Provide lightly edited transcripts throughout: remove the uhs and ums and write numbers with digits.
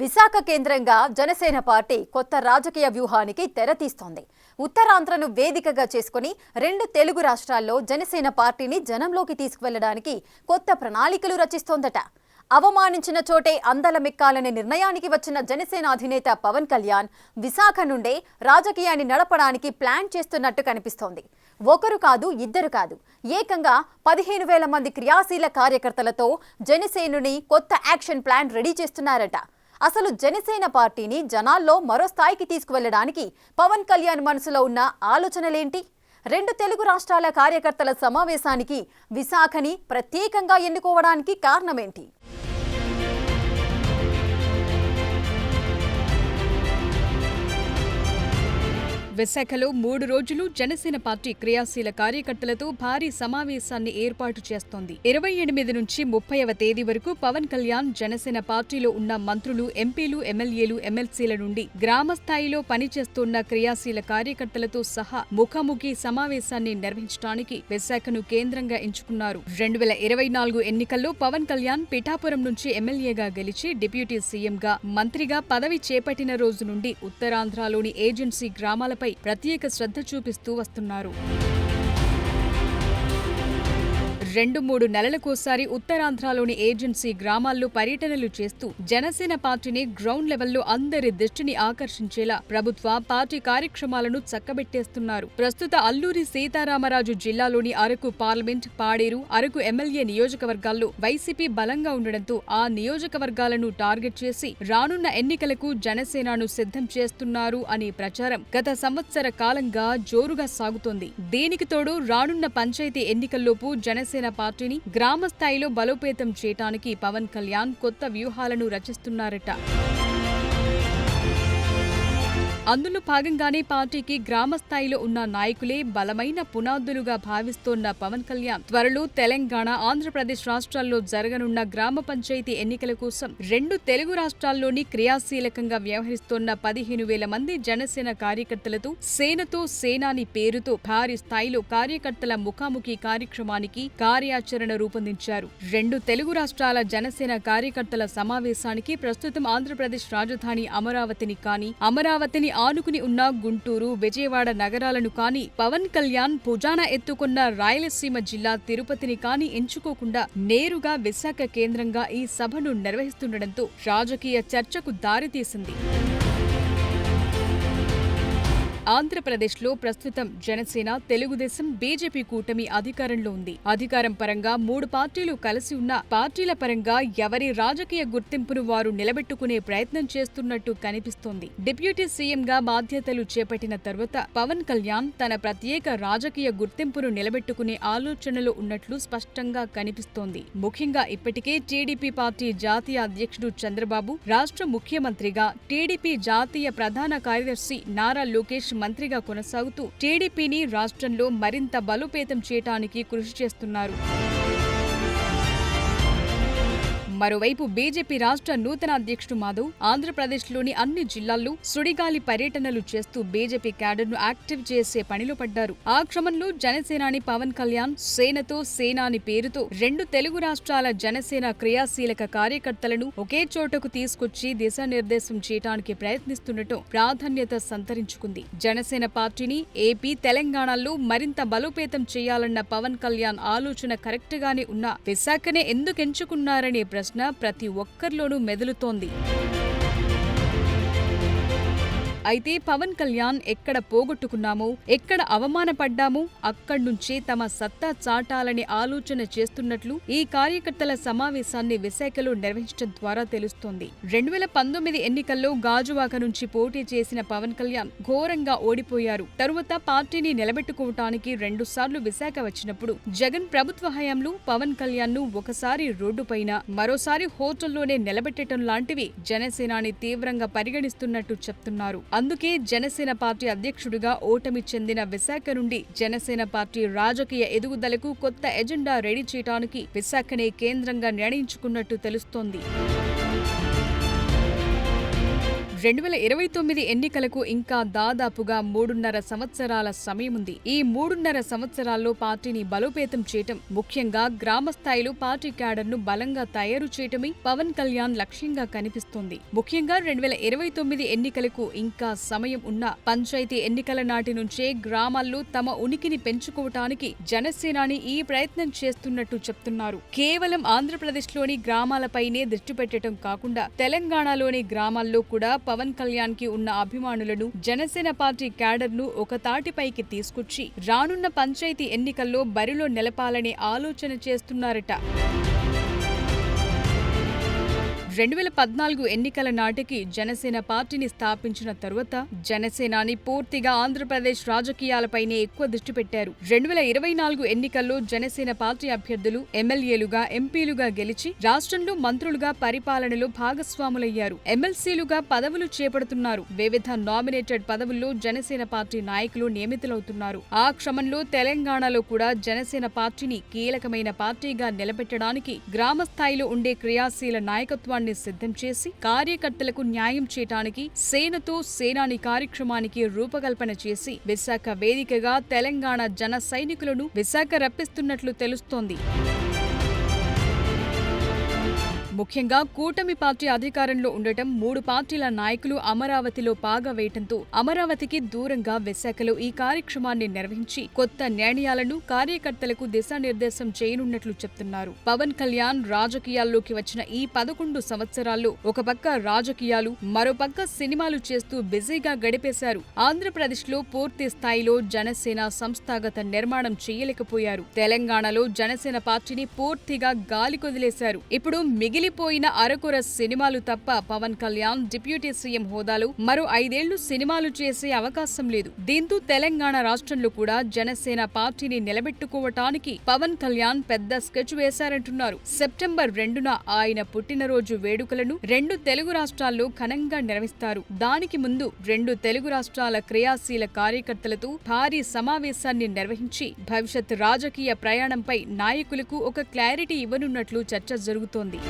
విశాఖ కేంద్రంగా జనసేన పార్టీ కొత్త రాజకీయ వ్యూహానికి తెరతీస్తోంది. ఉత్తరాంధ్రను వేదికగా చేసుకుని రెండు తెలుగు రాష్ట్రాల్లో జనసేన పార్టీని జనంలోకి తీసుకువెళ్లడానికి కొత్త ప్రణాళికలు రచిస్తోందట. అవమానించిన చోటే అందలమెక్కాలనే నిర్ణయానికి వచ్చిన జనసేన అధినేత పవన్ కళ్యాణ్ విశాఖ నుండే రాజకీయాన్ని నడపడానికి ప్లాన్ చేస్తున్నట్టు కనిపిస్తోంది. ఒకరు కాదు, ఇద్దరు కాదు, ఏకంగా 15,000 మంది క్రియాశీల కార్యకర్తలతో జనసేనుని కొత్త యాక్షన్ ప్లాన్ రెడీ చేస్తున్నారట. అసలు జనసేన పార్టీని జనాల్లో మరో స్థాయికి తీసుకువెళ్లడానికి పవన్ కళ్యాణ్ మనసులో ఉన్న ఆలోచనలేంటి? రెండు తెలుగు రాష్ట్రాల కార్యకర్తల సమావేశానికి విశాఖని ప్రత్యేకంగా ఎన్నుకోవడానికి కారణమేంటి? విశాఖలో 3 రోజులు జనసేన పార్టీ క్రియాశీల కార్యకర్తలతో భారీ సమావేశాన్ని ఏర్పాటు చేస్తోంది. 28 నుంచి 30వ తేదీ వరకు పవన్ కళ్యాణ్ జనసేన పార్టీలో ఉన్న మంత్రులు, ఎంపీలు, ఎమ్మెల్యేలు, ఎమ్మెల్సీల నుండి గ్రామ స్థాయిలో పనిచేస్తున్న క్రియాశీల కార్యకర్తలతో సహా ముఖాముఖి సమావేశాన్ని నిర్వహించడానికి విశాఖను కేంద్రంగా ఎంచుకున్నారు. 2024 ఎన్నికల్లో పవన్ కళ్యాణ్ పిఠాపురం నుంచి ఎమ్మెల్యేగా గెలిచి డిప్యూటీ సీఎంగా, మంత్రిగా పదవి చేపట్టిన రోజు నుండి ఉత్తరాంధ్రలోని ఏజెన్సీ గ్రామాలపై ప్రత్యేక శ్రద్ధ చూపిస్తూ వస్తున్నారు. 2-3 నెలలకోసారి ఉత్తరాంధ్రలోని ఏజెన్సీ గ్రామాల్లో పర్యటనలు చేస్తూ జనసేన పార్టీని గ్రౌండ్ లెవెల్లో అందరి దృష్టిని ఆకర్షించేలా ప్రభుత్వ పార్టీ కార్యక్రమాలను చక్కబెట్టేస్తున్నారు. ప్రస్తుత అల్లూరి సీతారామరాజు జిల్లాలోని అరకు పార్లమెంట్, పాడేరు, అరకు ఎమ్మెల్యే నియోజకవర్గాల్లో వైసీపీ బలంగా ఉండడంతో ఆ నియోజకవర్గాలను టార్గెట్ చేసి రానున్న ఎన్నికలకు జనసేనను సిద్ధం చేస్తున్నారు అనే ప్రచారం గత సంవత్సర కాలంగా జోరుగా సాగుతోంది. దీనికి తోడు రానున్న పంచాయతీ ఎన్నికల్లోపు జనసేన పార్టీని గ్రామ స్థాయిలో బలోపేతం చేయడానికి పవన్ కళ్యాణ్ కొత్త వ్యూహాలను రచిస్తున్నారట. అందులో భాగంగానే పార్టీకి గ్రామ స్థాయిలో ఉన్న నాయకులే బలమైన పునాదులుగా భావిస్తోన్న పవన్ కళ్యాణ్ త్వరలో తెలంగాణ, ఆంధ్రప్రదేశ్ రాష్ట్రాల్లో జరగనున్న గ్రామ పంచాయతీ ఎన్నికల కోసం రెండు తెలుగు రాష్ట్రాల్లోని క్రియాశీలకంగా వ్యవహరిస్తోన్న 15,000 మంది జనసేన కార్యకర్తలతో సేనతో సేనాని పేరుతో భారీ స్థాయిలో కార్యకర్తల ముఖాముఖి కార్యక్రమానికి కార్యాచరణ రూపొందించారు. రెండు తెలుగు రాష్ట్రాల జనసేన కార్యకర్తల సమావేశానికి ప్రస్తుతం ఆంధ్రప్రదేశ్ రాజధాని అమరావతిని కానీ, అమరావతిని ఆనుకుని ఉన్న గుంటూరు, విజయవాడ నగరాలను కానీ, పవన్ కళ్యాణ్ భుజాన ఎత్తుకున్న రాయలసీమ జిల్లా తిరుపతిని కానీ ఎంచుకోకుండా నేరుగా విశాఖ కేంద్రంగా ఈ సభను నిర్వహిస్తుండటంతో రాజకీయ చర్చకు దారితీసింది. ఆంధ్రప్రదేశ్లో ప్రస్తుతం జనసేన, తెలుగుదేశం, బీజేపీ కూటమి అధికారంలో ఉంది. అధికారం పరంగా 3 పార్టీలు కలిసి ఉన్న పార్టీల పరంగా ఎవరి రాజకీయ గుర్తింపును వారు నిలబెట్టుకునే ప్రయత్నం చేస్తున్నట్టు కనిపిస్తోంది. డిప్యూటీ సీఎంగా బాధ్యతలు చేపట్టిన తర్వాత పవన్ కళ్యాణ్ తన ప్రత్యేక రాజకీయ గుర్తింపును నిలబెట్టుకునే ఆలోచనలో ఉన్నట్లు స్పష్టంగా కనిపిస్తోంది. ముఖ్యంగా ఇప్పటికే టీడీపీ పార్టీ జాతీయ అధ్యక్షుడు చంద్రబాబు, రాష్ట్ర ముఖ్యమంత్రిగా, టీడీపీ జాతీయ ప్రధాన కార్యదర్శి నారా లోకేష్ మంత్రిగా కొనసాగుతూ టీడీపీని రాష్ట్రంలో మరింత బలోపేతం చేయడానికి కృషి చేస్తున్నారు. మరోవైపు బీజేపీ రాష్ట్ర నూతన అధ్యక్షుడు మాధవ్ ఆంధ్రప్రదేశ్లోని అన్ని జిల్లాల్లో సుడిగాలి పర్యటనలు చేస్తూ బీజేపీ క్యాడర్ను యాక్టివ్ చేసే పనిలో పడ్డారు. ఆ క్రమంలో జనసేనాని పవన్ కళ్యాణ్ సేనతో సేనాని పేరుతో రెండు తెలుగు రాష్ట్రాల జనసేన క్రియాశీలక కార్యకర్తలను ఒకే చోటకు తీసుకొచ్చి దిశానిర్దేశం చేయడానికి ప్రయత్నిస్తుండటం ప్రాధాన్యత సంతరించుకుంది. జనసేన పార్టీని ఏపీ, తెలంగాణలో మరింత బలోపేతం చేయాలన్న పవన్ కళ్యాణ్ ఆలోచన కరెక్ట్ గానే ఉన్నా విశాఖనే ఎందుకు ఎంచుకున్నారనే ప్రశ్న ప్రతి ఒక్కరిలోనూ మెదులుతోంది. అయితే పవన్ కళ్యాణ్ ఎక్కడ పోగొట్టుకున్నామో, ఎక్కడ అవమానపడ్డామో అక్కడ్నుంచే తమ సత్తా చాటాలని ఆలోచన చేస్తున్నట్లు ఈ కార్యకర్తల సమావేశాన్ని విశాఖలో నిర్వహించడం ద్వారా తెలుస్తోంది. 2019 ఎన్నికల్లో గాజువాక నుంచి పోటీ చేసిన పవన్ కళ్యాణ్ ఘోరంగా ఓడిపోయారు. తరువాత పార్టీని నిలబెట్టుకోవటానికి 2 సార్లు విశాఖ వచ్చినప్పుడు జగన్ ప్రభుత్వ హయాంలో పవన్ కళ్యాణ్ ను ఒకసారి రోడ్డుపైన, మరోసారి హోటల్లోనే నిలబెట్టడం లాంటివి జనసేనాని తీవ్రంగా పరిగణిస్తున్నట్టు చెప్తున్నారు. అందుకే జనసేన పార్టీ అధ్యక్షుడిగా ఓటమి చెందిన విశాఖ నుండి జనసేన పార్టీ రాజకీయ ఎదుగుదలకు కొత్త ఎజెండా రెడీ చేయడానికి విశాఖనే కేంద్రంగా నిర్ణయించుకున్నట్టు తెలుస్తోంది. 2029 ఎన్నికలకు ఇంకా దాదాపుగా 3.5 సంవత్సరాల సమయం ఉంది. ఈ 3.5 సంవత్సరాల్లో పార్టీని బలోపేతం చేయటం, ముఖ్యంగా గ్రామ స్థాయిలో పార్టీ క్యాడర్ను బలంగా తయారు చేయటమే పవన్ కళ్యాణ్ లక్ష్యంగా కనిపిస్తోంది. ముఖ్యంగా 2029 ఎన్నికలకు ఇంకా సమయం ఉన్న పంచాయతీ ఎన్నికల నాటి నుంచే గ్రామాల్లో తమ ఉనికిని పెంచుకోవటానికి జనసేనాని ఈ ప్రయత్నం చేస్తున్నట్టు చెప్తున్నారు. కేవలం ఆంధ్రప్రదేశ్లోని గ్రామాలపైనే దృష్టి పెట్టడం కాకుండా తెలంగాణలోని గ్రామాల్లో కూడా పవన్ కళ్యాణ్ కి ఉన్న అభిమానులను, జనసేన పార్టీ క్యాడర్ ను ఒక తాటిపైకి తీసుకొచ్చి రానున్న పంచాయతీ ఎన్నికల్లో బరిలో నిలపాలనే ఆలోచన చేస్తున్నారట. 2014 ఎన్నికల నాటికి జనసేన పార్టీని స్థాపించిన తరువాత జనసేనాని పూర్తిగా ఆంధ్రప్రదేశ్ రాజకీయాలపైనే ఎక్కువ దృష్టి పెట్టారు. 2024 ఎన్నికల్లో జనసేన పార్టీ అభ్యర్థులు ఎమ్మెల్యేలుగా, ఎంపీలుగా గెలిచి రాష్ట్రంలో మంత్రులుగా పరిపాలనలో భాగస్వాములయ్యారు. ఎమ్మెల్సీలుగా పదవులు చేపడుతున్నారు. వివిధ నామినేటెడ్ పదవుల్లో జనసేన పార్టీ నాయకులు నియమితులవుతున్నారు. ఆ క్రమంలో తెలంగాణలో కూడా జనసేన పార్టీని కీలకమైన పార్టీగా నిలబెట్టడానికి గ్రామ స్థాయిలో ఉండే క్రియాశీల నాయకత్వాన్ని సిద్ధం చేసి కార్యకర్తలకు న్యాయం చేయటానికి సేనతో సేనాని కార్యక్రమానికి రూపకల్పన చేసి విశాఖ వేదికగా తెలంగాణ జన సైనికులను విశాఖ రప్పిస్తున్నట్లు తెలుస్తోంది. ముఖ్యంగా కూటమి పార్టీ అధికారంలో ఉండటం, 3 పార్టీల నాయకులు అమరావతిలో పాగా వేయటంతో అమరావతికి దూరంగా విశాఖలో ఈ కార్యక్రమాన్ని నిర్వహించి కొత్త నిర్ణయాలను కార్యకర్తలకు దిశానిర్దేశం చేయనున్నట్లు చెప్తున్నారు. పవన్ కళ్యాణ్ రాజకీయాల్లోకి వచ్చిన ఈ 11 సంవత్సరాల్లో ఒక పక్క రాజకీయాలు, మరోపక్క సినిమాలు చేస్తూ బిజీగా గడిపేశారు. ఆంధ్రప్రదేశ్లో పూర్తి స్థాయిలో జనసేన సంస్థాగత నిర్మాణం చేయలేకపోయారు. తెలంగాణలో జనసేన పార్టీని పూర్తిగా గాలికొదిలేశారు. ఇప్పుడు మిగిలిపోయిన అరకొర సినిమాలు తప్ప పవన్ కళ్యాణ్ డిప్యూటీ సీఎం హోదాలో మరో 5 ఏళ్లు సినిమాలు చేసే అవకాశం లేదు. దీంతో తెలంగాణ రాష్ట్రంలో కూడా జనసేన పార్టీని నిలబెట్టుకోవటానికి పవన్ కళ్యాణ్ పెద్ద స్కెచ్ వేశారంటున్నారు. సెప్టెంబర్ 2న ఆయన పుట్టినరోజు వేడుకలను 2 తెలుగు రాష్ట్రాల్లో ఘనంగా నిర్వహిస్తారు. దానికి ముందు 2 తెలుగు రాష్ట్రాల క్రియాశీల కార్యకర్తలతో భారీ సమావేశాన్ని నిర్వహించి భవిష్యత్ రాజకీయ ప్రయాణంపై నాయకులకు ఒక క్లారిటీ ఇవ్వనున్నట్లు చర్చ జరుగుతోంది.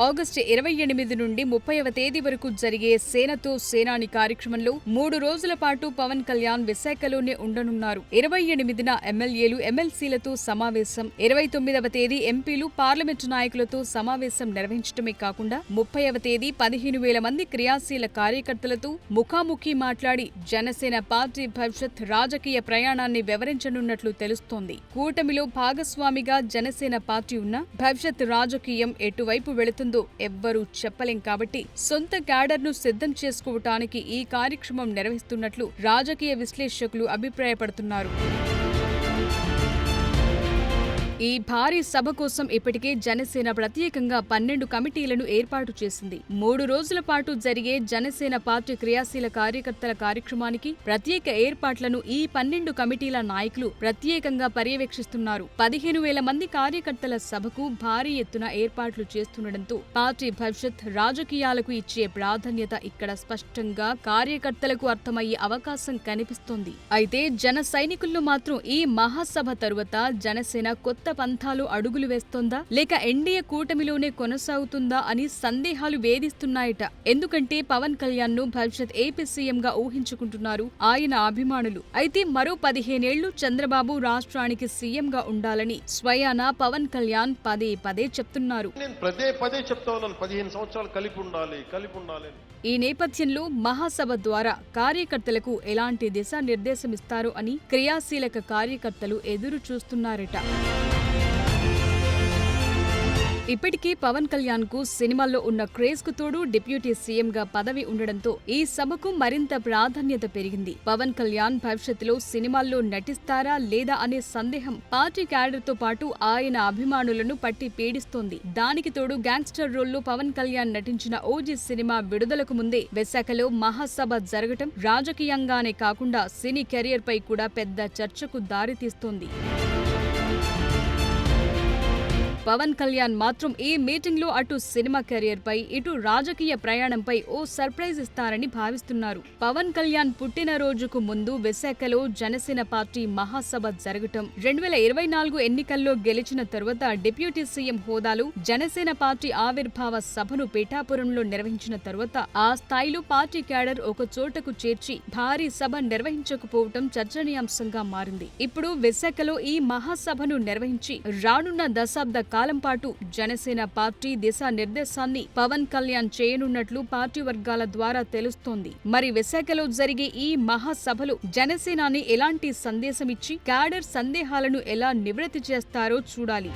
ఆగస్టు 28 నుండి 30వ తేదీ వరకు జరిగే సేనతో సేనాని కార్యక్రమంలో 3 రోజుల పాటు పవన్ కళ్యాణ్ విశాఖలోనే ఉండనున్నారు. 28న ఎమ్మెల్యేలు, ఎమ్మెల్సీలతో సమావేశం, 29వ తేదీ ఎంపీలు, పార్లమెంటు నాయకులతో సమావేశం నిర్వహించడమే కాకుండా 30వ తేదీ 15,000 మంది క్రియాశీల కార్యకర్తలతో ముఖాముఖి మాట్లాడి జనసేన పార్టీ భవిష్యత్ రాజకీయ ప్రయాణాన్ని వివరించనున్నట్లు తెలుస్తోంది. కూటమిలో భాగస్వామిగా జనసేన పార్టీ ఉన్న భవిష్యత్ రాజకీయం ఎటువైపు వెళుతుందో ఎవ్వరూ చెప్పలేం కాబట్టి సొంత క్యాడర్ను సిద్ధం చేసుకోవటానికి ఈ కార్యక్రమం నిర్వహిస్తున్నట్లు రాజకీయ విశ్లేషకులు అభిప్రాయపడుతున్నారు. ఈ భారీ సభ కోసం ఇప్పటికే జనసేన ప్రత్యేకంగా 12 కమిటీలను ఏర్పాటు చేసింది. 3 రోజుల పాటు జరిగే జనసేన పార్టీ క్రియాశీల కార్యకర్తల కార్యక్రమానికి ప్రత్యేక ఏర్పాట్లను ఈ 12 కమిటీల నాయకులు ప్రత్యేకంగా పర్యవేక్షిస్తున్నారు. 15,000 మంది కార్యకర్తల సభకు భారీ ఎత్తున ఏర్పాట్లు చేస్తుండటంతో పార్టీ భవిష్యత్ రాజకీయాలకు ఇచ్చే ప్రాధాన్యత ఇక్కడ స్పష్టంగా కార్యకర్తలకు అర్థమయ్యే అవకాశం కనిపిస్తోంది. అయితే జన సైనికుల్లో మాత్రం ఈ మహాసభ తరువాత జనసేన కొత్త పంథాలు అడుగులు వేస్తోందా, లేక ఎన్డీఏ కూటమిలోనే కొనసాగుతుందా అని సందేహాలు వేధిస్తున్నాయట. ఎందుకంటే పవన్ కళ్యాణ్ ను భవిష్యత్ ఏపీ సీఎం గా ఊహించుకుంటున్నారు ఆయన అభిమానులు. అయితే మరో 15 ఏళ్లు చంద్రబాబు రాష్ట్రానికి సీఎం గా ఉండాలని స్వయానా పవన్ కళ్యాణ్ పదే పదే చెప్తున్నారు. పదే చెప్తా ఉన్నాను, 15 సంవత్సరాలు కలిపి ఉండాలి. ఈ నేపథ్యంలో మహాసభ ద్వారా కార్యకర్తలకు ఎలాంటి దిశానిర్దేశమిస్తారు అని క్రియాశీలక కార్యకర్తలు ఎదురు చూస్తున్నారట. ఇప్పటికీ పవన్ కళ్యాణ్ కు సినిమాల్లో ఉన్న క్రేజ్ కు తోడు డిప్యూటీ సీఎం గా పదవి ఉండడంతో ఈ సభకు మరింత ప్రాధాన్యత పెరిగింది. పవన్ కళ్యాణ్ భవిష్యత్తులో సినిమాల్లో నటిస్తారా లేదా అనే సందేహం పార్టీ క్యాడర్ తో పాటు ఆయన అభిమానులను పట్టి పీడిస్తోంది. దానికి తోడు గ్యాంగ్స్టర్ రోల్లో పవన్ కళ్యాణ్ నటించిన ఓజీ సినిమా విడుదలకు ముందే విశాఖలో మహాసభ జరగటం రాజకీయంగానే కాకుండా సినీ కెరియర్ పై కూడా పెద్ద చర్చకు దారితీస్తోంది. పవన్ కళ్యాణ్ మాత్రం ఈ మీటింగ్ లో అటు సినిమా కెరియర్ పై ఇటు రాజకీయ ప్రయాణంపై ఓ సర్ప్రైజ్ ఇస్తారని భావిస్తున్నారు. పవన్ కళ్యాణ్ పుట్టినరోజుకు ముందు విశాఖలో జనసేన పార్టీ మహాసభ జరగటం, 2024 ఎన్నికల్లో గెలిచిన తరువాత డిప్యూటీ సీఎం హోదాలో జనసేన పార్టీ ఆవిర్భావ సభను పిఠాపురంలో నిర్వహించిన తరువాత ఆ స్థాయిలో పార్టీ క్యాడర్ ఒక చోటకు చేర్చి భారీ సభ నిర్వహించకపోవటం చర్చనీయాంశంగా మారింది. ఇప్పుడు విశాఖలో ఈ మహాసభను నిర్వహించి రానున్న దశాబ్ద కాలం పాటు జనసేన పార్టీ దిశానిర్దేశాన్ని పవన్ కళ్యాణ్ చేయనున్నట్లు పార్టీ వర్గాల ద్వారా తెలుస్తోంది. మరి విశాఖలో జరిగే ఈ మహాసభలో జనసేనాని ఎలాంటి సందేశమిచ్చి క్యాడర్ సందేహాలను ఎలా నివృత్తి చేస్తారో చూడాలి.